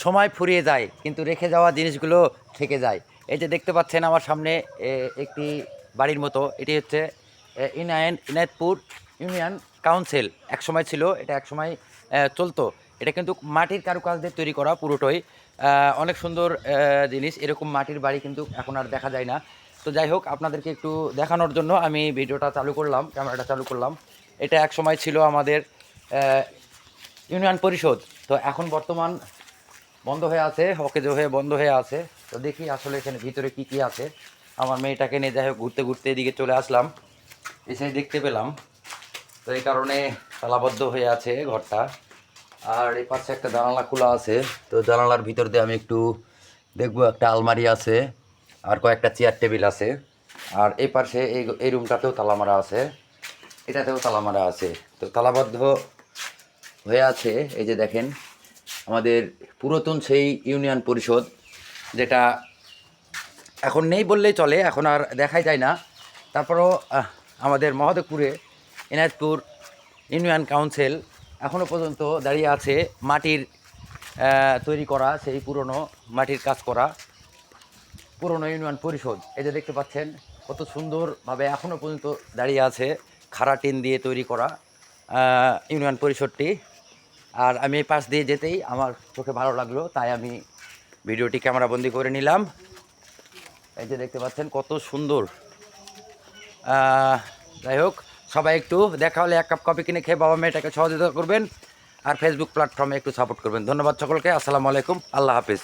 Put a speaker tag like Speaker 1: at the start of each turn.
Speaker 1: সময় ফুরিয়ে যায় কিন্তু রেখে যাওয়া জিনিসগুলো থেকে যায়। এই যে দেখতে পাচ্ছেন আমার সামনে একটি বাড়ির মতো, এটি হচ্ছে ইনায়েতপুর ইউনিয়ন কাউন্সিল। একসময় ছিল, এটা একসময় চলতো। এটা কিন্তু মাটির কারুকাজ দিয়ে তৈরি করা পুরোটাই, অনেক সুন্দর জিনিস। এরকম মাটির বাড়ি কিন্তু এখন আর দেখা যায় না। তো যাই হোক, আপনাদেরকে একটু দেখানোর জন্য আমি ভিডিওটা চালু করলাম, ক্যামেরাটা চালু করলাম। এটা একসময় ছিল আমাদের ইউনিয়ন পরিষদ। তো এখন বর্তমান বন্ধ হয়ে আছে, অকেজো হয়ে বন্ধ হয়ে আছে। তো দেখি আসলে এখানে ভিতরে কি কি আছে। আমার মেয়েটাকে নিয়ে যাই হোক ঘুরতে ঘুরতে এদিকে চলে আসলাম, এসে দেখতে পেলাম। তো এই কারণে তালাবদ্ধ হয়ে আছে ঘরটা। আর এই পাশে একটা জানালা খোলা আছে, তো জানালার ভিতর দিয়ে আমি একটু দেখবো। একটা আলমারি আছে, আর কয়েকটা চেয়ার টেবিল আছে। আর এই পাশে এই রুমটাতেও তালা মারা আছে, এটাতেও তালা মারা আছে। তো তালাবদ্ধ হয়ে আছে। এই যে দেখেন, আমাদের পুরাতন সেই ইউনিয়ন পরিষদ, যেটা এখন নেই বললেই চলে, এখন আর দেখাই যায় না। তারপরও আমাদের মহদেবপুরে এনায়তপুর ইউনিয়ন কাউন্সিল এখনও পর্যন্ত দাঁড়িয়ে আছে। মাটির তৈরি করা সেই পুরনো মাটির কাজ করা পুরনো ইউনিয়ন পরিষদ। এই যে দেখতে পাচ্ছেন কত সুন্দরভাবে এখনও পর্যন্ত দাঁড়িয়ে আছে, খাড়া টিন দিয়ে তৈরি করা ইউনিয়ন পরিষদটি। আর আমি এই পাশ দিয়ে যেতেই আমার চোখে ভালো লাগলো, তাই আমি ভিডিওটি ক্যামেরাবন্দি করে নিলাম। এই যে দেখতে পাচ্ছেন কত সুন্দর। যাই হোক, সবাই একটু দেখা হলে এক কাপ কফি কিনে খেয়ে বাবা মেয়েটাকে সহযোগিতা করবেন, আর ফেসবুক প্ল্যাটফর্মে একটু সাপোর্ট করবেন। ধন্যবাদ সকলকে। আসসালামু আলাইকুম, আল্লাহ হাফিজ।